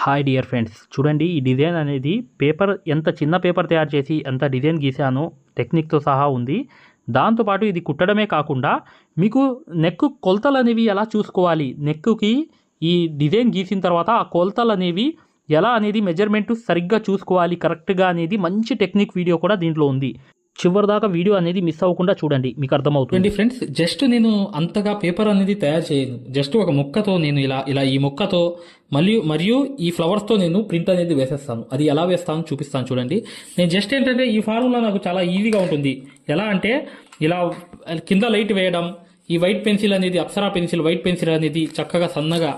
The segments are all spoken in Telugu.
హాయ్ డియర్ ఫ్రెండ్స్, చూడండి ఈ డిజైన్ అనేది పేపర్ ఎంత చిన్న పేపర్ తయారు చేసి ఎంత డిజైన్ గీసానో టెక్నిక్తో సహా ఉంది. దాంతోపాటు ఇది కుట్టడమే కాకుండా మీకు నెక్ కొలతలు అనేవి ఎలా చూసుకోవాలి, నెక్కి ఈ డిజైన్ గీసిన తర్వాత ఆ కొలతలు అనేవి ఎలా అనేది మెజర్మెంట్ సరిగ్గా చూసుకోవాలి కరెక్ట్గా అనేది మంచి టెక్నిక్ వీడియో కూడా దీంట్లో ఉంది. చివరిదాకా వీడియో అనేది మిస్ అవ్వకుండా చూడండి, మీకు అర్థమవుతుంది. ఫ్రెండ్స్, జస్ట్ నేను అంతగా పేపర్ అనేది తయారు చేయను. జస్ట్ ఒక ముక్కతో నేను ఇలా ఈ ముక్కతో మరియు ఈ ఫ్లవర్స్తో నేను ప్రింట్ అనేది వేసేస్తాను. అది ఎలా వేస్తాను చూపిస్తాను చూడండి. నేను జస్ట్ ఏంటంటే ఈ ఫార్ములా నాకు చాలా ఈజీగా ఉంటుంది. ఎలా అంటే ఇలా కింద లైట్ వేయడం, ఈ వైట్ పెన్సిల్ అనేది అప్సరా పెన్సిల్ వైట్ పెన్సిల్ అనేది చక్కగా సన్నగా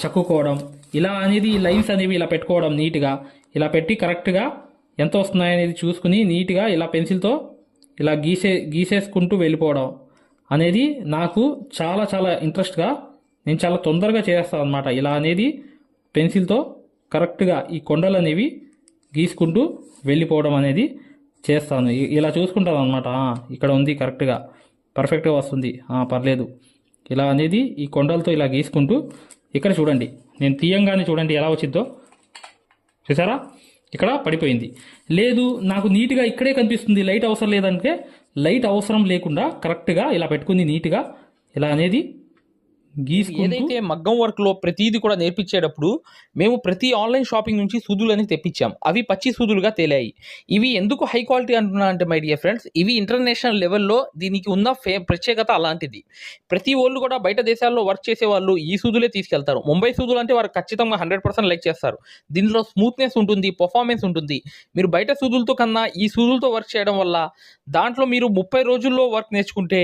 చక్కుకోవడం, ఇలా అనేది ఈ లైన్స్ అనేవి ఇలా పెట్టుకోవడం, నీట్గా ఇలా పెట్టి కరెక్ట్గా ఎంత వస్తున్నాయనేది చూసుకుని నీట్గా ఇలా పెన్సిల్తో ఇలా గీసేసుకుంటూ వెళ్ళిపోవడం అనేది నాకు చాలా చాలా ఇంట్రెస్ట్గా, నేను చాలా తొందరగా చేస్తాను అనమాట. ఇలా అనేది పెన్సిల్తో కరెక్ట్గా ఈ కొండలు అనేవి గీసుకుంటూ వెళ్ళిపోవడం అనేది చేస్తాను. ఇలా చూసుకుంటాను అనమాట. ఇక్కడ ఉంది కరెక్ట్గా పర్ఫెక్ట్గా వస్తుంది, పర్లేదు. ఇలా అనేది ఈ కొండలతో ఇలా గీసుకుంటూ ఇక్కడ చూడండి, నేను తీయంగానే చూడండి ఎలా వచ్చిందో చూసారా, ఇక్కడ పడిపోయింది. లేదు నాకు నీట్గా ఇక్కడే కనిపిస్తుంది, లైట్ అవసరం లేదంటే లైట్ అవసరం లేకుండా కరెక్ట్గా ఇలా పెట్టుకుని నీట్గా ఇలా అనేది ఏదైతే మగ్గం వర్క్ లో ప్రతిదీ కూడా నేర్పించేటప్పుడు మేము ప్రతి ఆన్లైన్ షాపింగ్ నుంచి సూదులని తెప్పించాం. అవి పచ్చి సూదులుగా తేలాయి. ఇవి ఎందుకు హై క్వాలిటీ అంటున్నా అంటే మై డియర్ ఫ్రెండ్స్, ఇవి ఇంటర్నేషనల్ లెవెల్లో దీనికి ఉన్న ప్రత్యేకత అలాంటిది. ప్రతి వాళ్ళు కూడా బయట దేశాల్లో వర్క్ చేసే వాళ్ళు ఈ సూదులే తీసుకెళ్తారు. ముంబై సూదులు అంటే వారు ఖచ్చితంగా 100% లైక్ చేస్తారు. దీనిలో స్మూత్నెస్ ఉంటుంది, పర్ఫార్మెన్స్ ఉంటుంది. మీరు బయట సూదులతో కన్నా ఈ సూదులతో వర్క్ చేయడం వల్ల దాంట్లో మీరు 30 రోజుల్లో వర్క్ నేర్చుకుంటే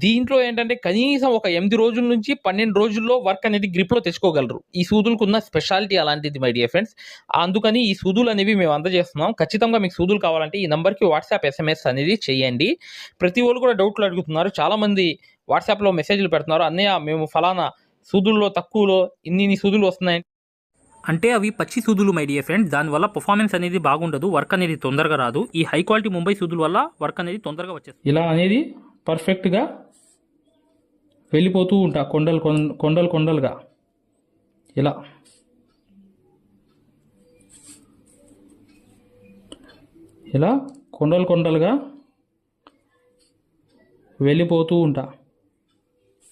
దీంట్లో ఏంటంటే కనీసం ఒక 8 రోజుల నుంచి 12 రోజుల్లో వర్క్ అనేది గ్రిప్లో తెచ్చుకోగలరు. ఈ సూదులకు ఉన్న స్పెషాలిటీ అలాంటిది మై డియర్ ఫ్రెండ్స్. అందుకని ఈ సూదులు అనేవి మేము అందజేస్తున్నాం. ఖచ్చితంగా మీకు సూదులు కావాలంటే ఈ నెంబర్కి వాట్సాప్ SMS అనేది చేయండి. ప్రతి వాళ్ళు కూడా డౌట్లు అడుగుతున్నారు. చాలామంది వాట్సాప్లో మెసేజ్లు పెడుతున్నారు, అన్నయ్య మేము ఫలానా సూదుల్లో తక్కువలో ఇన్ని సూదులు వస్తున్నాయి అంటే అవి పచ్చి సూదులు మై డియర్ ఫ్రెండ్స్. దానివల్ల పర్ఫార్మెన్స్ అనేది బాగుండదు, వర్క్ అనేది తొందరగా రాదు. ఈ హై క్వాలిటీ ముంబై సూదుల వల్ల వర్క్ అనేది తొందరగా వచ్చేస్తుంది. ఇలా అనేది పర్ఫెక్ట్గా వెళ్ళిపోతూ ఉంటా కొండలుగా ఇలా కొండలుగా వెళ్ళిపోతూ ఉంటా.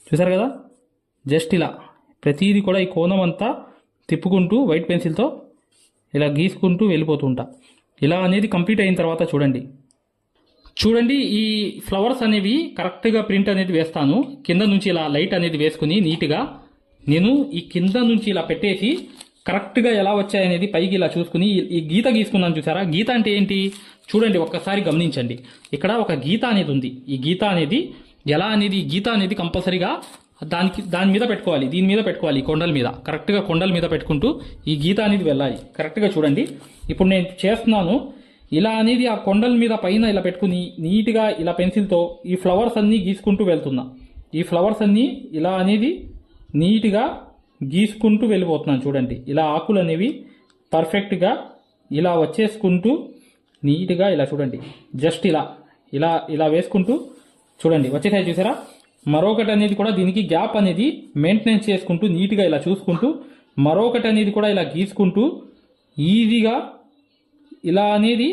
చూసారు కదా, జస్ట్ ఇలా ప్రతిదీ కూడా ఈ కోణం అంతా తిప్పుకుంటూ వైట్ పెన్సిల్తో ఇలా గీసుకుంటూ వెళ్ళిపోతూ ఉంటా. ఇలా అనేది కంప్లీట్ అయిన తర్వాత చూడండి ఈ ఫ్లవర్స్ అనేవి కరెక్ట్గా ప్రింట్ అనేది వేస్తాను. కింద నుంచి ఇలా లైట్ అనేది వేసుకుని నీట్గా నేను ఈ కింద నుంచి ఇలా పెట్టేసి కరెక్ట్గా ఎలా వచ్చాయనేది పైకి ఇలా చూసుకుని ఈ గీత గీసుకున్నాను. చూసారా, గీత అంటే ఏంటి చూడండి, ఒక్కసారి గమనించండి. ఇక్కడ ఒక గీత అనేది ఉంది. ఈ గీత అనేది ఎలా అనేది, ఈ గీత అనేది కంపల్సరీగా దాని మీద పెట్టుకోవాలి, దీని మీద పెట్టుకోవాలి, ఈ కొండల మీద కరెక్ట్గా కొండల మీద పెట్టుకుంటూ ఈ గీత అనేది వెళ్ళాలి. కరెక్ట్గా చూడండి, ఇప్పుడు నేను చేస్తున్నాను. ఇలా అనేది ఆ కొండల మీద పైన ఇలా పెట్టుకుని నీట్గా ఇలా పెన్సిల్తో ఈ ఫ్లవర్స్ అన్నీ గీసుకుంటూ వెళ్తున్నా. ఈ ఫ్లవర్స్ అన్నీ ఇలా అనేది నీట్గా గీసుకుంటూ వెళ్ళిపోతున్నాను. చూడండి, ఇలా ఆకులు అనేవి పర్ఫెక్ట్గా ఇలా వచ్చేసుకుంటూ నీట్గా ఇలా చూడండి, జస్ట్ ఇలా వేసుకుంటూ చూడండి వచ్చేసాయి. చూసారా, మరొకటి అనేది కూడా దీనికి గ్యాప్ అనేది మెయింటెనెన్స్ చేసుకుంటూ నీట్గా ఇలా చూసుకుంటూ మరొకటి అనేది కూడా ఇలా గీసుకుంటూ ఈజీగా ఇలా అనేది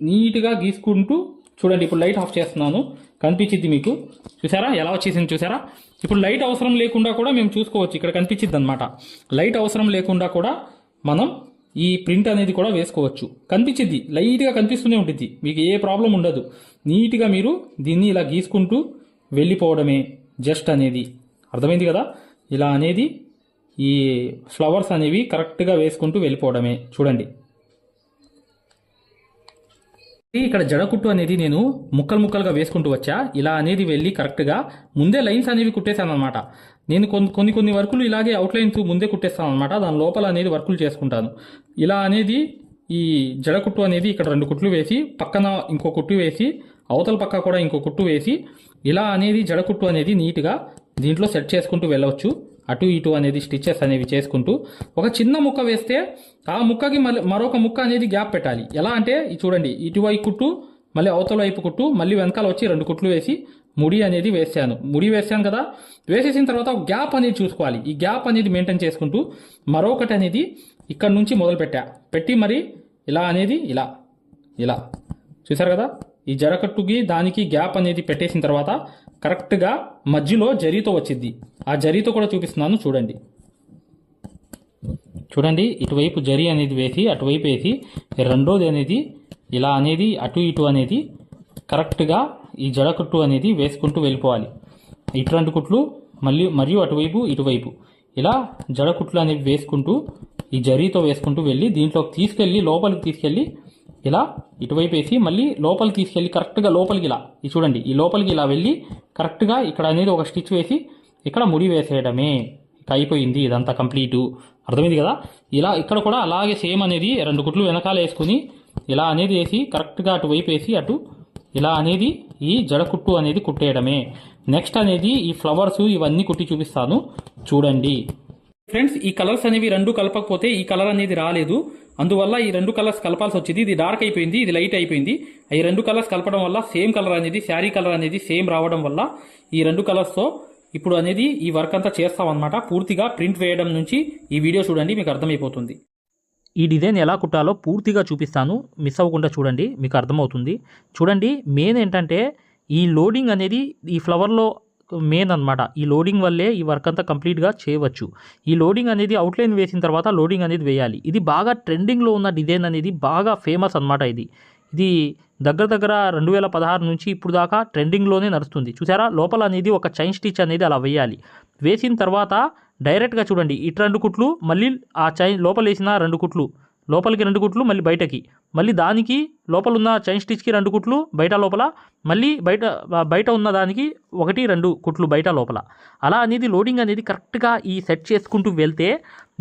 నీట్గా గీసుకుంటూ చూడండి. ఇప్పుడు లైట్ ఆఫ్ చేస్తున్నాను, కనిపించింది మీకు. చూసారా ఎలా వచ్చేసింది చూసారా. ఇప్పుడు లైట్ అవసరం లేకుండా కూడా మేము చూసుకోవచ్చు. ఇక్కడ కనిపించింది అనమాట. లైట్ అవసరం లేకుండా కూడా మనం ఈ ప్రింట్ అనేది కూడా వేసుకోవచ్చు. కనిపించింది, లైట్గా కనిపిస్తూనే ఉంటుంది, మీకు ఏ ప్రాబ్లం ఉండదు. నీట్గా మీరు దీన్ని ఇలా గీసుకుంటూ వెళ్ళిపోవడమే జస్ట్ అనేది. అర్థమైంది కదా. ఇలా అనేది ఈ ఫ్లవర్స్ అనేవి కరెక్ట్గా వేసుకుంటూ వెళ్ళిపోవడమే. చూడండి, ఇక్కడ జడకుట్టు అనేది నేను ముక్కలుగా వేసుకుంటూ వచ్చా. ఇలా అనేది వెళ్ళి కరెక్ట్గా ముందే లైన్స్ అనేవి కుట్టేశాను అనమాట. నేను కొన్ని వర్కులు ఇలాగే అవుట్లైన్స్ ముందే కుట్టేస్తాను అనమాట. దాని లోపల అనేది వర్కులు చేసుకుంటాను. ఇలా అనేది ఈ జడకుట్టు అనేది ఇక్కడ 2 కుట్లు వేసి పక్కన ఇంకో కుట్టు వేసి అవతల పక్క కూడా ఇంకో కుట్టు వేసి ఇలా అనేది జడకుట్టు అనేది నీట్గా దీంట్లో సెట్ చేసుకుంటూ వెళ్ళవచ్చు. అటు ఇటు అనేది స్టిచెస్ అనేవి చేసుకుంటూ ఒక చిన్న ముక్క వేస్తే ఆ ముక్కకి మరొక ముక్క అనేది గ్యాప్ పెట్టాలి. ఎలా అంటే చూడండి, ఇటువైపు కుట్టు మళ్ళీ అవతల వైపు కుట్టు, మళ్ళీ వెనకాల వచ్చి 2 కుట్లు వేసి ముడి అనేది వేసాను. ముడి వేసాను కదా, వేసేసిన తర్వాత గ్యాప్ అనేది చూసుకోవాలి. ఈ గ్యాప్ అనేది మెయింటైన్ చేసుకుంటూ మరొకటి అనేది ఇక్కడ నుంచి మొదలు పెట్టి మరి ఇలా అనేది ఇలా చూసారు కదా, ఈ జడకట్టుకి దానికి గ్యాప్ అనేది పెట్టేసిన తర్వాత కరెక్ట్గా మధ్యలో జరీతో వచ్చింది. ఆ జరీతో కూడా చూపిస్తున్నాను చూడండి. ఇటువైపు జరీ అనేది వేసి అటువైపు వేసి రెండోది అనేది ఇలా అనేది అటు ఇటు అనేది కరెక్ట్గా ఈ జడకట్టు అనేది వేసుకుంటూ వెళ్ళిపోవాలి. ఇటు 2 కుట్లు మరియు అటువైపు ఇటువైపు ఇలా జడకుట్లు అనేవి వేసుకుంటూ ఈ జరీతో వేసుకుంటూ వెళ్ళి దీంట్లోకి తీసుకెళ్ళి లోపలికి తీసుకెళ్ళి ఇలా ఇటువైపు వేసి మళ్ళీ లోపలికి తీసుకెళ్ళి కరెక్ట్గా లోపలికి ఇలా చూడండి, ఈ లోపలికి ఇలా వెళ్ళి కరెక్ట్గా ఇక్కడ అనేది ఒక స్టిచ్ వేసి ఇక్కడ ముడి వేసేయడమే. ఇక అయిపోయింది, ఇదంతా కంప్లీటు. అర్థమైంది కదా. ఇలా ఇక్కడ కూడా అలాగే సేమ్ అనేది 2 కుట్లు వెనకాల వేసుకుని ఇలా అనేది వేసి కరెక్ట్గా అటువైపు వేసి అటు ఇలా అనేది ఈ జడకుట్టు అనేది కుట్టేయడమే. నెక్స్ట్ అనేది ఈ ఫ్లవర్స్ ఇవన్నీ కుట్టి చూపిస్తాను చూడండి. ఫ్రెండ్స్, ఈ కలర్స్ అనేవి 2 కలపకపోతే ఈ కలర్ అనేది రాలేదు. అందువల్ల ఈ 2 కలర్స్ కలపాల్సి వచ్చింది. ఇది డార్క్ అయిపోయింది, ఇది లైట్ అయిపోయింది. ఈ 2 కలర్స్ కలపడం వల్ల సేమ్ కలర్ అనేది శారీ కలర్ అనేది సేమ్ రావడం వల్ల ఈ 2 కలర్స్తో ఇప్పుడు అనేది ఈ వర్క్ అంతా చేస్తామన్నమాట. పూర్తిగా ప్రింట్ వేయడం నుంచి ఈ వీడియో చూడండి, మీకు అర్థమైపోతుంది. ఈ డిజైన్ ఎలా కుట్టాలో పూర్తిగా చూపిస్తాను, మిస్ అవ్వకుండా చూడండి, మీకు అర్థమవుతుంది. చూడండి, మెయిన్ ఏంటంటే ఈ లోడింగ్ అనేది ఈ ఫ్లవర్లో మెయిన్ అనమాట. ఈ లోడింగ్ వల్లే ఈ వర్క్ అంతా కంప్లీట్గా చేయవచ్చు. ఈ లోడింగ్ అనేది అవుట్లైన్ వేసిన తర్వాత లోడింగ్ అనేది వేయాలి. ఇది బాగా ట్రెండింగ్లో ఉన్న డిజైన్ అనేది బాగా ఫేమస్ అనమాట. ఇది దగ్గర 2016 నుంచి ఇప్పుడు దాకా ట్రెండింగ్లోనే నడుస్తుంది. చూసారా, లోపల అనేది ఒక చైన్ స్టిచ్ అనేది అలా వేయాలి. వేసిన తర్వాత డైరెక్ట్గా చూడండి, ఇటు 2 కుట్లు మళ్ళీ ఆ చైన్ లోపల వేసిన 2 కుట్లు లోపలికి 2 కుట్లు మళ్ళీ బయటకి, మళ్ళీ దానికి లోపల ఉన్న చైన్ స్టిచ్కి 2 కుట్లు బయట లోపల, మళ్ళీ బయట ఉన్న దానికి 1, 2 కుట్లు బయట లోపల. అలా అనేది లోడింగ్ అనేది కరెక్ట్గా ఈ సెట్ చేసుకుంటూ వెళ్తే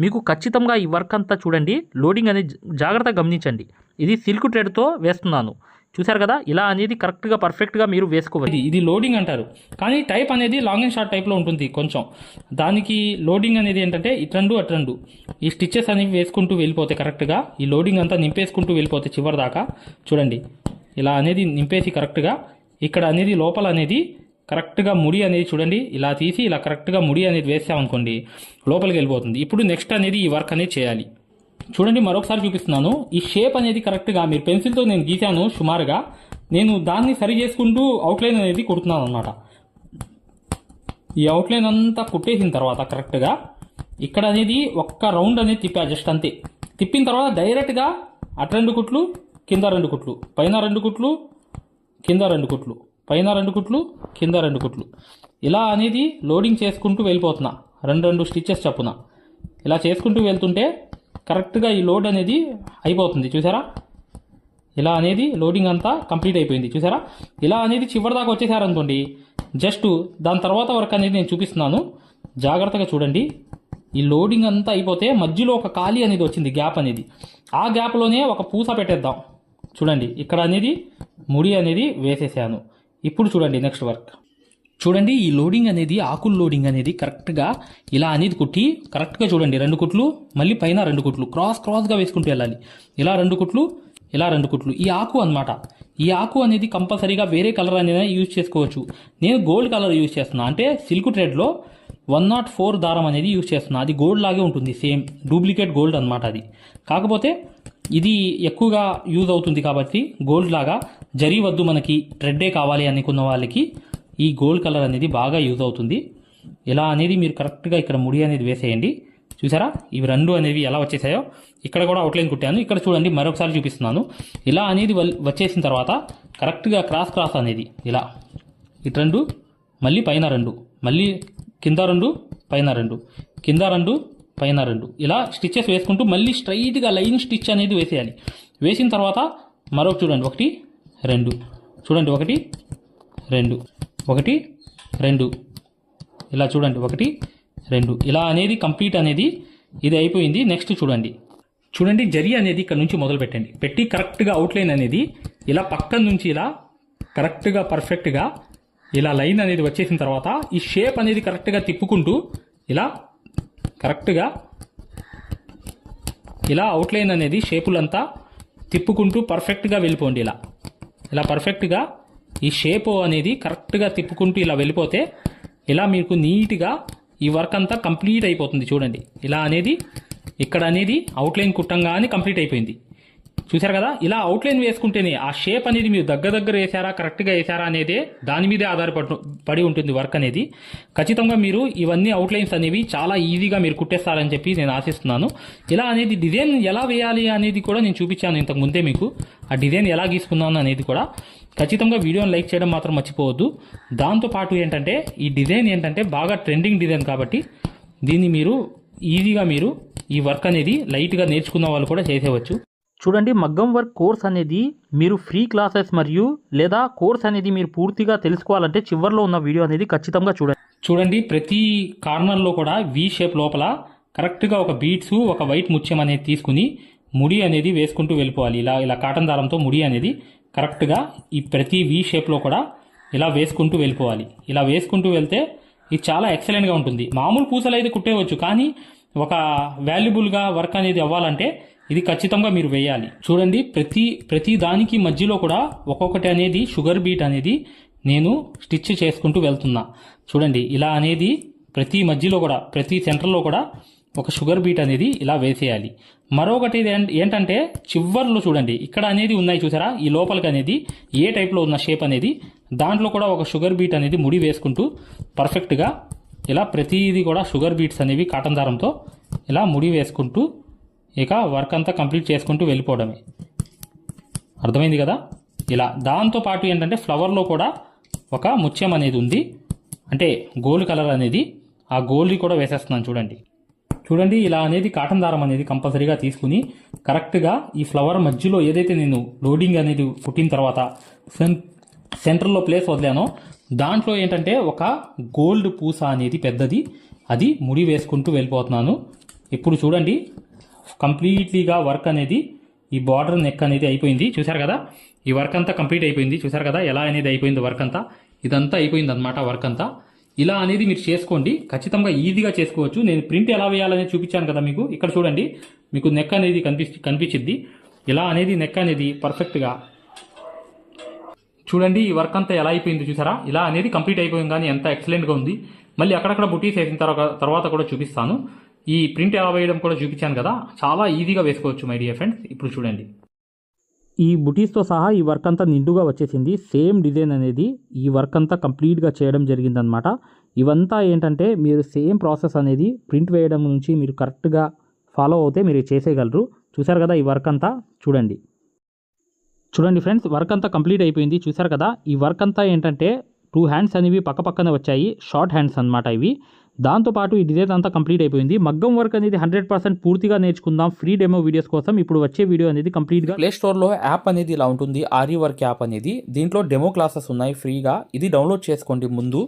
మీకు ఖచ్చితంగా ఈ వర్క్ అంతా చూడండి. లోడింగ్ అనేది జాగ్రత్తగా గమనించండి. ఇది సిల్క్ థ్రెడ్తో వేస్తున్నాను, చూసారు కదా. ఇలా అనేది కరెక్ట్గా పర్ఫెక్ట్గా మీరు వేసుకోవాలి. ఇది లోడింగ్ అంటారు, కానీ టైప్ అనేది లాంగ్ అండ్ షార్ట్ టైప్లో ఉంటుంది కొంచెం. దానికి లోడింగ్ అనేది ఏంటంటే ఇటు 2 ఈ స్టిచ్చెస్ అనేవి వేసుకుంటూ వెళ్ళిపోతే కరెక్ట్గా ఈ లోడింగ్ అంతా నింపేసుకుంటూ వెళ్ళిపోతే చివరి దాకా చూడండి. ఇలా అనేది నింపేసి కరెక్ట్గా ఇక్కడ అనేది లోపల అనేది కరెక్ట్గా ముడి అనేది చూడండి, ఇలా తీసి ఇలా కరెక్ట్గా ముడి అనేది వేసామనుకోండి లోపలికి వెళ్ళిపోతుంది. ఇప్పుడు నెక్స్ట్ అనేది ఈ వర్క్ అనేది చేయాలి. చూడండి, మరొకసారి చూపిస్తున్నాను. ఈ షేప్ అనేది కరెక్ట్గా మీరు పెన్సిల్తో నేను గీసాను సుమారుగా, నేను దాన్ని సరి చేసుకుంటూ అవుట్లైన్ అనేది కుడుతున్నాను అనమాట. ఈ అవుట్లైన్ అంతా కుట్టేసిన తర్వాత కరెక్ట్గా ఇక్కడ అనేది ఒక్క రౌండ్ అనేది తిప్పా, జస్ట్ అంతే. తిప్పిన తర్వాత డైరెక్ట్గా అటు 2 కుట్లు కింద 2 కుట్లు పైన 2 కుట్లు కింద 2 కుట్లు పైన 2 కుట్లు కింద 2 కుట్లు ఇలా అనేది లోడింగ్ చేసుకుంటూ వెళ్ళిపోతున్నా. 2 స్టిచ్చెస్ చప్పున ఇలా చేసుకుంటూ వెళ్తుంటే కరెక్ట్గా ఈ లోడ్ అనేది అయిపోతుంది. చూసారా, ఇలా అనేది లోడింగ్ అంతా కంప్లీట్ అయిపోయింది. చూసారా, ఇలా అనేది చివరి దాకా వచ్చేసారనుకోండి, జస్ట్ దాని తర్వాత వర్క్ అనేది నేను చూపిస్తున్నాను, జాగ్రత్తగా చూడండి. ఈ లోడింగ్ అంతా అయిపోతే మధ్యలో ఒక ఖాళీ అనేది వచ్చింది, గ్యాప్ అనేది. ఆ గ్యాప్లోనే ఒక పూస పెట్టేద్దాం. చూడండి, ఇక్కడ అనేది ముడి అనేది వేసేసాను. ఇప్పుడు చూడండి నెక్స్ట్ వర్క్. చూడండి, ఈ లోడింగ్ అనేది ఆకుల లోడింగ్ అనేది కరెక్ట్గా ఇలా అనేది కుట్టి కరెక్ట్గా చూడండి 2 కుట్లు మళ్ళీ పైన 2 కుట్లు క్రాస్గా వేసుకుంటూ వెళ్ళాలి. ఇలా 2 కుట్లు ఇలా 2 కుట్లు. ఈ ఆకు అనమాట. ఈ ఆకు అనేది కంపల్సరీగా వేరే కలర్ అనేది యూజ్ చేసుకోవచ్చు. నేను గోల్డ్ కలర్ యూజ్ చేస్తున్నా, అంటే సిల్క్ థ్రెడ్లో 104 దారం అనేది యూజ్ చేస్తున్నా. అది గోల్డ్ లాగే ఉంటుంది, సేమ్ డూప్లికేట్ గోల్డ్ అనమాట అది. కాకపోతే ఇది ఎక్కువగా యూజ్ అవుతుంది కాబట్టి గోల్డ్ లాగా జరీ వద్దు మనకి థ్రెడ్డే కావాలి అనుకున్న వాళ్ళకి ఈ గోల్డ్ కలర్ అనేది బాగా యూజ్ అవుతుంది. ఇలా అనేది మీరు కరెక్ట్గా ఇక్కడ ముడి అనేది వేసేయండి. చూసారా, ఇవి 2 అనేవి ఎలా వచ్చేసాయో. ఇక్కడ కూడా అవుట్లైన్ కుట్టాను. ఇక్కడ చూడండి, మరొకసారి చూపిస్తున్నాను. ఇలా అనేది వచ్చేసిన తర్వాత కరెక్ట్గా క్రాస్ అనేది ఇలా ఇటు 2 మళ్ళీ పైన 2 మళ్ళీ కింద 2 పైన 2 కింద 2 పైన 2 ఇలా స్టిచ్చెస్ వేసుకుంటూ మళ్ళీ స్ట్రైట్గా లైన్ స్టిచ్ అనేది వేసేయాలి. వేసిన తర్వాత మరొక చూడండి 1 2 చూడండి 1 2 1 2 ఇలా చూడండి 1 2 ఇలా అనేది కంప్లీట్ అనేది ఇది అయిపోయింది. నెక్స్ట్ చూడండి జరీ అనేది ఇక్కడ నుంచి మొదలు పెట్టి కరెక్ట్గా అవుట్లైన్ అనేది ఇలా పక్కన నుంచి ఇలా కరెక్ట్గా పర్ఫెక్ట్గా ఇలా లైన్ అనేది వచ్చేసిన తర్వాత ఈ షేప్ అనేది కరెక్ట్గా తిప్పుకుంటూ ఇలా కరెక్ట్గా ఇలా అవుట్లైన్ అనేది షేపులంతా తిప్పుకుంటూ పర్ఫెక్ట్గా వెళ్ళిపోండి. ఇలా పర్ఫెక్ట్గా ఈ షేప్ అనేది కరెక్ట్గా తిప్పుకుంటూ ఇలా వెళ్ళిపోతే ఇలా మీకు నీట్గా ఈ వర్క్ అంతా కంప్లీట్ అయిపోతుంది. చూడండి ఇలా అనేది ఇక్కడ అనేది అవుట్లైన్ కుట్టంగానే కంప్లీట్ అయిపోయింది. చూసారు కదా, ఇలా అవుట్లైన్ వేసుకుంటేనే ఆ షేప్ అనేది మీరు దగ్గర వేసారా కరెక్ట్గా వేసారా అనేది దాని మీదే ఆధారపడి ఉంటుంది వర్క్ అనేది. ఖచ్చితంగా మీరు ఇవన్నీ అవుట్లైన్స్ అనేవి చాలా ఈజీగా మీరు కుట్టేస్తారని చెప్పి నేను ఆశిస్తున్నాను. ఇలా అనేది డిజైన్ ఎలా వేయాలి అనేది కూడా నేను చూపించాను ఇంతకు ముందే మీకు. ఆ డిజైన్ ఎలా గీసుకున్నాను అనేది కూడా. ఖచ్చితంగా వీడియోని లైక్ చేయడం మాత్రం మర్చిపోవద్దు. దాంతోపాటు ఏంటంటే ఈ డిజైన్ ఏంటంటే బాగా ట్రెండింగ్ డిజైన్ కాబట్టి దీన్ని మీరు ఈజీగా మీరు ఈ వర్క్ అనేది లైట్గా నేర్చుకున్న వాళ్ళు కూడా చేసేవచ్చు. చూడండి, మగ్గం వర్క్ కోర్స్ అనేది మీరు ఫ్రీ క్లాసెస్ మరియు లేదా కోర్స్ అనేది మీరు పూర్తిగా తెలుసుకోవాలంటే చివరిలో ఉన్న వీడియో అనేది ఖచ్చితంగా చూడండి ప్రతి కార్నర్లో కూడా వి షేప్ లోపల కరెక్ట్గా ఒక బీడ్స్ ఒక వైట్ ముత్యం అనేది తీసుకుని ముడి అనేది వేసుకుంటూ వెళ్ళిపోవాలి. ఇలా కాటన్ దారంతో ముడి అనేది కరెక్ట్గా ఈ ప్రతి వి షేప్లో కూడా ఇలా వేసుకుంటూ వెళ్ళిపోవాలి. ఇలా వేసుకుంటూ వెళ్తే ఇది చాలా ఎక్సలెంట్గా ఉంటుంది. మామూలు పూసలు అయితే కుట్టేయవచ్చు, కానీ ఒక వాల్యుబుల్గా వర్క్ అనేది అవ్వాలంటే ఇది ఖచ్చితంగా మీరు వేయాలి. చూడండి ప్రతి దానికి మధ్యలో కూడా ఒక్కొక్కటి అనేది షుగర్ బీట్ అనేది నేను స్టిచ్ చేసుకుంటూ వెళ్తున్నా. చూడండి ఇలా అనేది ప్రతి మధ్యలో కూడా ప్రతి సెంటర్లో కూడా ఒక షుగర్ బీట్ అనేది ఇలా వేసేయాలి. మరొకటి ఏంటంటే చివర్లో చూడండి ఇక్కడ అనేది ఉన్నాయి చూసారా, ఈ లోపలికి అనేది ఏ టైప్లో ఉన్న షేప్ అనేది దాంట్లో కూడా ఒక షుగర్ బీట్ అనేది ముడి వేసుకుంటూ పర్ఫెక్ట్గా ఇలా ప్రతిదీ కూడా షుగర్ బీట్స్ అనేవి కాటన్ దారంతో ఇలా ముడి వేసుకుంటూ ఇక వర్క్ అంతా కంప్లీట్ చేసుకుంటూ వెళ్ళిపోవడమే. అర్థమైంది కదా. ఇలా దాంతోపాటు ఏంటంటే ఫ్లవర్లో కూడా ఒక ముత్యం అనేది ఉంది, అంటే గోల్డ్ కలర్ అనేది, ఆ గోల్డ్ కూడా వేసేస్తున్నాను. చూడండి ఇలా అనేది కాటన్ దారం అనేది కంపల్సరీగా తీసుకుని కరెక్ట్గా ఈ ఫ్లవర్ మధ్యలో ఏదైతే నేను లోడింగ్ అనేది కుట్టిన తర్వాత సెంటర్లో ప్లేస్ వదిలానో దాంట్లో ఏంటంటే ఒక గోల్డ్ పూస అనేది పెద్దది అది ముడి వేసుకుంటూ వెళ్ళిపోతున్నాను. ఇప్పుడు చూడండి కంప్లీట్లీగా వర్క్ అనేది ఈ బార్డర్ నెక్ అనేది అయిపోయింది. చూసారు కదా, ఈ వర్క్ అంతా కంప్లీట్ అయిపోయింది. చూసారు కదా ఎలా అనేది అయిపోయింది వర్క్ అంతా. ఇదంతా అయిపోయింది అనమాట వర్క్ అంతా. ఇలా అనేది మీరు చేసుకోండి, ఖచ్చితంగా ఈజీగా చేసుకోవచ్చు. నేను ప్రింట్ ఎలా వేయాలనేది చూపించాను కదా మీకు. ఇక్కడ చూడండి మీకు నెక్ అనేది కనిపించింది. ఇలా అనేది నెక్ అనేది పర్ఫెక్ట్గా చూడండి ఈ వర్క్ అంతా ఎలా అయిపోయింది చూసారా. ఇలా అనేది కంప్లీట్ అయిపోయింది, కానీ ఎంత ఎక్సలెంట్గా ఉంది. మళ్ళీ అక్కడక్కడ బుటీస్ వేసిన తర్వాత కూడా చూపిస్తాను. ఈ ప్రింట్ ఎలా వేయడం కూడా చూపించాను కదా, చాలా ఈజీగా వేసుకోవచ్చు మై డియర్ ఫ్రెండ్స్. ఇప్పుడు చూడండి ఈ బుటీస్తో సహా ఈ వర్క్ అంతా నిండుగా వచ్చేసింది. సేమ్ డిజైన్ అనేది ఈ వర్క్ అంతా కంప్లీట్గా చేయడం జరిగిందనమాట. ఇవంతా ఏంటంటే మీరు సేమ్ ప్రాసెస్ అనేది ప్రింట్ వేయడం నుంచి మీరు కరెక్ట్గా ఫాలో అవుతే మీరు చేసేయగలరు. చూసారు కదా ఈ వర్క్ అంతా. చూడండి ఫ్రెండ్స్, వర్క్ అంతా కంప్లీట్ అయిపోయింది. చూసారు కదా, ఈ వర్క్ అంతా ఏంటంటే 2 హ్యాండ్స్ అనేవి పక్కనే వచ్చాయి, షార్ట్ హ్యాండ్స్ అనమాట ఇవి. దాంతోపాటు ఈ డిజైన్ అంతా కంప్లీట్ అయిపోయింది. మగ్గం వర్క్ అనేది 100% పూర్తిగా నేర్చుకుందాం ఫ్రీ డెమో వీడియోస్ కోసం. ఇప్పుడు వచ్చే వీడియో అనేది కంప్లీట్గా ప్లే స్టోర్లో యాప్ అనేది ఇలా ఉంటుంది, ఆరి వర్క్ యాప్ అనేది. దీంట్లో డెమో క్లాసెస్ ఉన్నాయి ఫ్రీగా, ఇది డౌన్లోడ్ చేసుకోండి ముందు.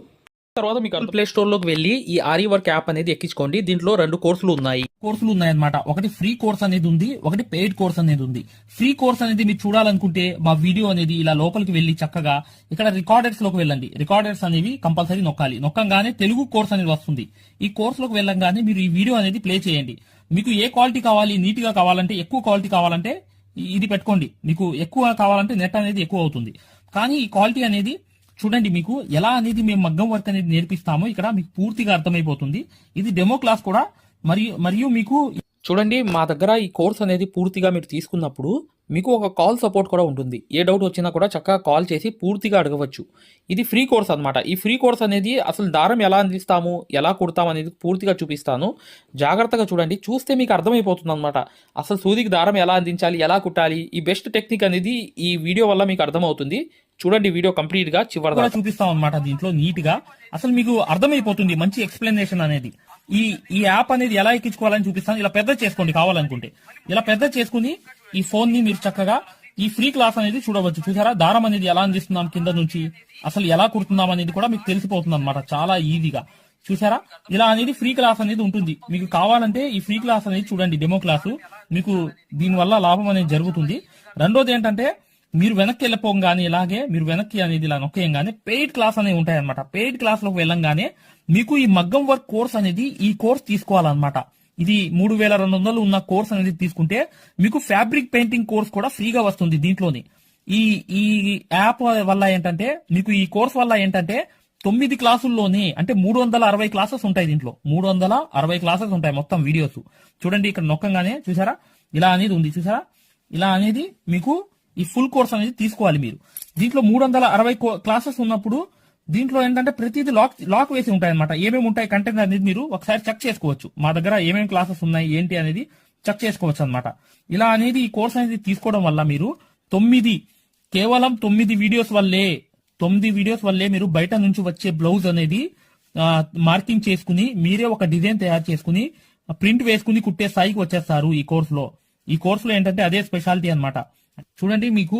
తర్వాత మీకు ప్లే స్టోర్లోకి వెళ్ళి ఈ ఆరి వర్క్ యాప్ అనేది ఎక్కించుకోండి. దీంట్లో 2 కోర్సులు ఉన్నాయన్నమాట. ఒకటి ఫ్రీ కోర్స్ అనేది ఉంది, ఒకటి పెయిడ్ కోర్స్ అనేది ఉంది. ఫ్రీ కోర్స్ అనేది మీరు చూడాలనుకుంటే మా వీడియో అనేది ఇలా లోపలికి వెళ్ళి చక్కగా ఇక్కడ రికార్డర్స్ లోకి వెళ్ళండి. రికార్డర్స్ అనేవి కంపల్సరీ నొక్కంగానే తెలుగు కోర్స్ అనేది వస్తుంది. ఈ కోర్స్ లోకి వెళ్ళంగానే మీరు ఈ వీడియో అనేది ప్లే చేయండి. మీకు ఏ క్వాలిటీ కావాలి, నీట్ గా కావాలంటే, ఎక్కువ క్వాలిటీ కావాలంటే ఇది పెట్టుకోండి. మీకు ఎక్కువ కావాలంటే నెట్ అనేది ఎక్కువ అవుతుంది. కానీ ఈ క్వాలిటీ అనేది చూడండి, మీకు ఎలా అనేది మేము మగ్గం వర్క్ అనేది నేర్పిస్తామో ఇక్కడ మీకు పూర్తిగా అర్థమైపోతుంది. ఇది డెమో క్లాస్ కూడా. మరియు మీకు చూడండి, మా దగ్గర ఈ కోర్స్ అనేది పూర్తిగా మీరు తీసుకున్నప్పుడు మీకు ఒక కాల్ సపోర్ట్ కూడా ఉంటుంది. ఏ డౌట్ వచ్చినా కూడా చక్కగా కాల్ చేసి పూర్తిగా అడగవచ్చు. ఇది ఫ్రీ కోర్స్ అనమాట. ఈ ఫ్రీ కోర్స్ అనేది అసలు దారం ఎలా అందిస్తాము, ఎలా కుడతాం అనేది పూర్తిగా చూపిస్తాను. జాగ్రత్తగా చూడండి, చూస్తే మీకు అర్థమైపోతుంది అనమాట. అసలు సూదికి దారం ఎలా అందించాలి, ఎలా కుట్టాలి, ఈ బెస్ట్ టెక్నిక్ అనేది ఈ వీడియో వల్ల మీకు అర్థమవుతుంది. చూడండి వీడియో కంప్లీట్ గా చివరిగా చూపిస్తాం అనమాట. దీంట్లో నీట్ గా అసలు మీకు అర్థమైపోతుంది, మంచి ఎక్స్ప్లెనేషన్ అనేది. ఈ యాప్ అనేది ఎలా ఎక్కించుకోవాలని చూపిస్తాను. ఇలా పెద్ద చేసుకోండి కావాలనుకుంటే. ఇలా పెద్ద చేసుకుని ఈ ఫోన్ ని మీరు చక్కగా ఈ ఫ్రీ క్లాస్ అనేది చూడవచ్చు. చూసారా, దారం అనేది ఎలా అందిస్తున్నాం కింద నుంచి, అసలు ఎలా కుడుతున్నాం అనేది కూడా మీకు తెలిసిపోతుంది అనమాట చాలా ఈజీగా. చూసారా, ఇలా అనేది ఫ్రీ క్లాస్ అనేది ఉంటుంది. మీకు కావాలంటే ఈ ఫ్రీ క్లాస్ అనేది చూడండి, డెమో క్లాసు. మీకు దీనివల్ల లాభం అనేది జరుగుతుంది. రెండోది ఏంటంటే మీరు వెనక్కి వెళ్ళిపోగానే ఇలాగే మీరు వెనక్కి అనేది ఇలా నొక్కేయంగానే పెయిడ్ క్లాస్ అనేవి ఉంటాయన్నమాట. పెయిడ్ క్లాస్ లోకి వెళ్ళంగానే మీకు ఈ మగ్గం వర్క్ కోర్స్ అనేది ఈ కోర్స్ తీసుకోవాలన్నమాట. ఇది 3200 ఉన్న కోర్స్ అనేది తీసుకుంటే మీకు ఫ్యాబ్రిక్ పెయింటింగ్ కోర్స్ కూడా ఫ్రీగా వస్తుంది దీంట్లోనే. ఈ ఈ యాప్ వల్ల ఏంటంటే మీకు ఈ కోర్స్ వల్ల ఏంటంటే 9 క్లాసుల్లోనే అంటే 360 క్లాసెస్ ఉంటాయి. దీంట్లో 360 క్లాసెస్ ఉంటాయి మొత్తం వీడియోస్. చూడండి ఇక్కడ నొక్కంగానే చూసారా ఇలా అనేది ఉంది చూసారా. ఇలా అనేది మీకు ఈ ఫుల్ కోర్స్ అనేది తీసుకోవాలి మీరు. దీంట్లో 360 క్లాసెస్ ఉన్నప్పుడు దీంట్లో ఏంటంటే ప్రతిదీ లాక్ వేసి ఉంటాయి అనమాట. ఏమేమి ఉంటాయి కంటెంట్ అనేది మీరు ఒకసారి చెక్ చేసుకోవచ్చు. మా దగ్గర ఏమేమి క్లాసెస్ ఉన్నాయి ఏంటి అనేది చెక్ చేసుకోవచ్చు అనమాట. ఇలా అనేది ఈ కోర్స్ అనేది తీసుకోవడం వల్ల మీరు కేవలం 9 వీడియోస్ వల్లే మీరు బయట నుంచి వచ్చే బ్లౌజ్ అనేది మార్కింగ్ చేసుకుని మీరే ఒక డిజైన్ తయారు చేసుకుని ప్రింట్ వేసుకుని కుట్టే స్థాయికి వచ్చేస్తారు ఈ కోర్సులో ఏంటంటే అదే స్పెషాలిటీ అన్నమాట. చూడండి మీకు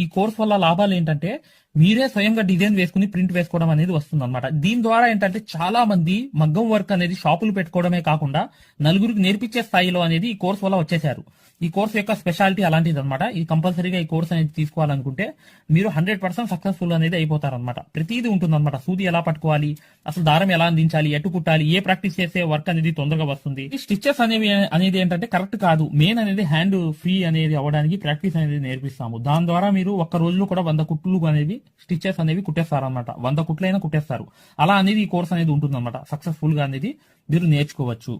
ఈ కోర్స్ వల్ల లాభాలు ఏంటంటే మీరే స్వయంగా డిజైన్ వేసుకుని ప్రింట్ వేసుకోవడం అనేది వస్తుంది అనమాట. దీని ద్వారా ఏంటంటే చాలా మంది మగ్గం వర్క్ అనేది షాపులు పెట్టుకోవడమే కాకుండా నలుగురికి నేర్పించే స్థాయిలో అనేది ఈ కోర్స్ వల్ల వచ్చేసారు. ఈ కోర్స్ యొక్క స్పెషాలిటీ అలాంటిది అనమాట. ఇది కంపల్సరీగా ఈ కోర్స్ అనేది తీసుకోవాలనుకుంటే మీరు 100% సక్సెస్ఫుల్ అనేది అయిపోతారనమాట. ప్రతిదీ ఉంటుందన్నమాట. సూది ఎలా పట్టుకోవాలి, అసలు దారం ఎలా అందించాలి, ఎటు కుట్టాలి, ఏ ప్రాక్టీస్ చేస్తే వర్క్ అనేది తొందరగా వస్తుంది. ఈ స్టిచెస్ అనేది ఏంటంటే కరెక్ట్ కాదు. మెయిన్ అనేది హ్యాండ్ ఫ్రీ అనేది అవ్వడానికి ప్రాక్టీస్ అనేది నేర్పిస్తాము. దాని ద్వారా మీరు ఒక్క రోజులో కూడా 100 కుట్లు అనేవి స్టిచెస్ అనేవి కుట్టేస్తారనమాట. 100 కుట్లైనా కుట్టేస్తారు. అలా అనేది ఈ కోర్స్ అనేది ఉంటుందన్నమాట. సక్సెస్ఫుల్ గా అనేది మీరు నేర్చుకోవచ్చు.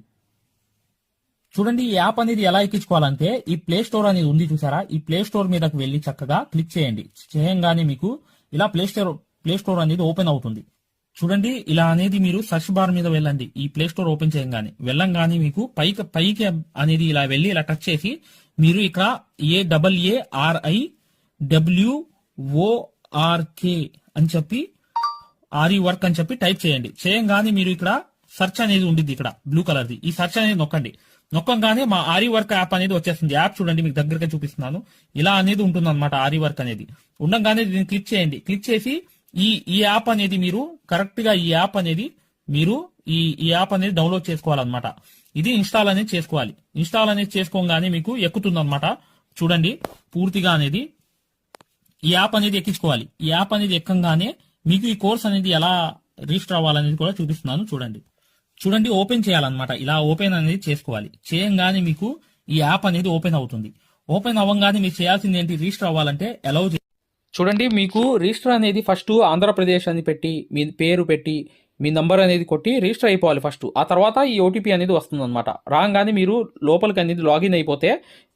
చూడండి ఈ యాప్ అనేది ఎలా ఎక్కించుకోవాలంటే ఈ ప్లే స్టోర్ అనేది ఉంది చూసారా. ఈ ప్లే స్టోర్ మీదకి వెళ్ళి చక్కగా క్లిక్ చేయండి. చేయంగానే మీకు ఇలా ప్లే స్టోర్ అనేది ఓపెన్ అవుతుంది. చూడండి ఇలా అనేది మీరు సర్చ్ బార్ మీద వెళ్ళండి. ఈ ప్లే స్టోర్ ఓపెన్ వెళ్ళంగానే మీకు పైకి అనేది ఇలా వెళ్ళి ఇలా టచ్ చేసి మీరు ఇక్కడ AARIWORK అని చెప్పి ఆరి వర్క్ అని చెప్పి టైప్ చేయండి. చేయంగానే మీరు ఇక్కడ సర్చ్ అనేది ఉండిద్ది ఇక్కడ బ్లూ కలర్ ది. ఈ సర్చ్ అనేది నొక్కంగానే మా ఆరి వర్క్ యాప్ అనేది వచ్చేస్తుంది. యాప్ చూడండి మీకు దగ్గరగా చూపిస్తున్నాను. ఇలా అనేది ఉంటుంది అనమాట. ఆరి వర్క్ అనేది ఉండగానే దీన్ని క్లిక్ చేయండి. క్లిక్ చేసి ఈ యాప్ అనేది మీరు కరెక్ట్ గా ఈ యాప్ అనేది డౌన్లోడ్ చేసుకోవాలన్నమాట. ఇది ఇన్స్టాల్ అనేది చేసుకోవాలి. ఇన్స్టాల్ అనేది చేసుకోగానే మీకు ఎక్కుతుంది అనమాట. చూడండి పూర్తిగా అనేది ఈ యాప్ అనేది ఎక్కించుకోవాలి. ఈ యాప్ అనేది ఎక్కంగానే మీకు ఈ కోర్స్ అనేది ఎలా రిజిస్టర్ అవ్వాలనేది కూడా చూపిస్తున్నాను. చూడండి ఓపెన్ చేయాలన్నమాట. ఇలా ఓపెన్ అనేది చేసుకోవాలి. చేయంగానే మీకు ఈ యాప్ అనేది ఓపెన్ అవుతుంది. ఓపెన్ అవ్వగానే మీరు చేయాల్సింది ఏంటి, రిజిస్టర్ అవ్వాలంటే అలౌ చూడండి మీకు రిజిస్టర్ అనేది ఫస్ట్ ఆంధ్రప్రదేశ్ అని పెట్టి మీ పేరు పెట్టి మీ నంబర్ అనేది కొట్టి రిజిస్టర్ అయిపోవాలి ఫస్ట్. ఆ తర్వాత ఈ ఓటీపీ అనేది వస్తుంది అనమాట. రాగానే మీరు లోపలికి అనేది లాగిన్ అయిపోతే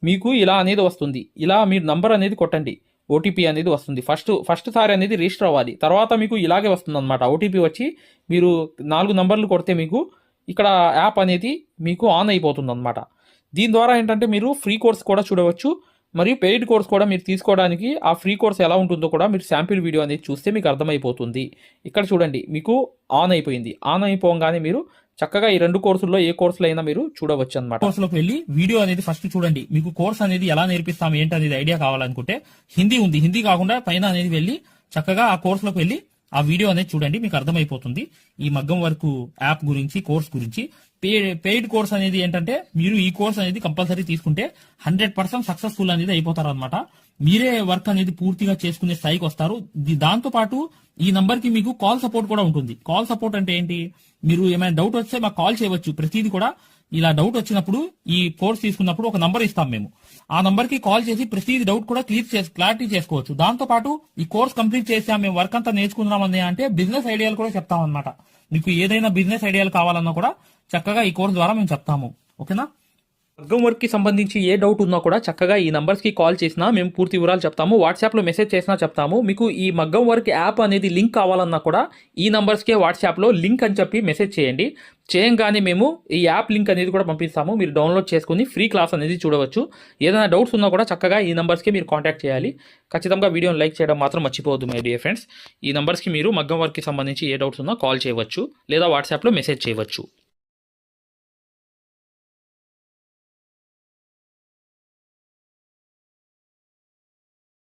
మీకు ఇలా అనేది వస్తుంది. ఇలా మీరు నంబర్ అనేది కొట్టండి. ఓటీపీ అనేది వస్తుంది. ఫస్ట్ సారి అనేది రిజిస్టర్ అవ్వాలి. తర్వాత మీకు ఇలాగే వస్తుంది అనమాట. ఓటీపీ వచ్చి మీరు 4 నంబర్లు కొడితే మీకు ఇక్కడ యాప్ అనేది మీకు ఆన్ అయిపోతుంది అనమాట. దీని ద్వారా ఏంటంటే మీరు ఫ్రీ కోర్స్ కూడా చూడవచ్చు, మరియు పెయిడ్ కోర్స్ కూడా మీరు తీసుకోవడానికి ఆ ఫ్రీ కోర్స్ ఎలా ఉంటుందో కూడా మీరు శాంపిల్ వీడియో అనేది చూస్తే మీకు అర్థమైపోతుంది. ఇక్కడ చూడండి మీకు ఆన్ అయిపోయింది. ఆన్ అయిపోగానే మీరు చక్కగా ఈ 2 కోర్సుల్లో ఏ కోర్సులో అయినా మీరు చూడవచ్చు అనమాట. కోర్సులోకి వెళ్ళి వీడియో అనేది ఫస్ట్ చూడండి. మీకు కోర్స్ అనేది ఎలా నేర్పిస్తాం ఏంటి అనేది ఐడియా కావాలనుకుంటే హిందీ ఉంది. హిందీ కాకుండా పైన అనేది వెళ్ళి చక్కగా ఆ కోర్సులోకి వెళ్ళి ఆ వీడియో అనేది చూడండి. మీకు అర్థమైపోతుంది ఈ మగ్గం వర్క్ యాప్ గురించి, కోర్స్ గురించి. పెయిడ్ కోర్స్ అనేది ఏంటంటే మీరు ఈ కోర్స్ అనేది కంపల్సరీ తీసుకుంటే 100% సక్సెస్ఫుల్ అనేది అయిపోతారు అనమాట. మీరే వర్క్ అనేది పూర్తిగా చేసుకునే స్థాయికి వస్తారు. దాంతో పాటు ఈ నంబర్ కి మీకు కాల్ సపోర్ట్ కూడా ఉంటుంది. కాల్ సపోర్ట్ అంటే ఏంటి, మీరు ఏమైనా డౌట్ వస్తే మాకు కాల్ చేయవచ్చు. ప్రతిదీ కూడా ఇలా డౌట్ వచ్చినప్పుడు ఈ కోర్స్ తీసుకున్నప్పుడు ఒక నంబర్ ఇస్తాం మేము. ఆ నంబర్ కి కాల్ చేసి ప్రతిదీ డౌట్ కూడా క్లారిటీ చేసుకోవచ్చు. దాంతో పాటు ఈ కోర్స్ కంప్లీట్ చేసాం, మేము వర్క్ అంతా నేర్చుకున్నామని అంటే బిజినెస్ ఐడియాలు కూడా చెప్తాం అనమాట. మీకు ఏదైనా బిజినెస్ ఐడియాలు కావాలన్నా కూడా చక్కగా ఈ కోర్స్ ద్వారా మేము చెప్తాము. ఓకేనా. మగ్గం వర్క్కి సంబంధించి ఏ డౌట్ ఉన్నా కూడా చక్కగా ఈ నంబర్స్కి కాల్ చేసినా మేము పూర్తి వివరాలు చెప్తాము. వాట్సాప్లో మెసేజ్ చేసినా చెప్తాము. మీకు ఈ మగ్గం వర్క్ యాప్ అనేది లింక్ కావాలన్నా కూడా ఈ నంబర్స్కే వాట్సాప్లో లింక్ అని చెప్పి మెసేజ్ చేయండి. చేయంగానే మేము ఈ యాప్ లింక్ అనేది కూడా పంపిస్తాము. మీరు డౌన్లోడ్ చేసుకుని ఫ్రీ క్లాస్ అనేది చూడవచ్చు. ఏదైనా డౌట్స్ ఉన్నా కూడా చక్కగా ఈ నంబర్స్కి మీరు కాంటాక్ట్ చేయాలి. ఖచ్చితంగా వీడియోని లైక్ చేయడం మాత్రం మర్చిపోవద్దు మై డియర్ ఫ్రెండ్స్. ఈ నంబర్స్కి మీరు మగ్గం వర్క్కి సంబంధించి ఏ డౌట్స్ ఉన్నా కాల్ చేయవచ్చు లేదా వాట్సాప్లో మెసేజ్ చేయవచ్చు.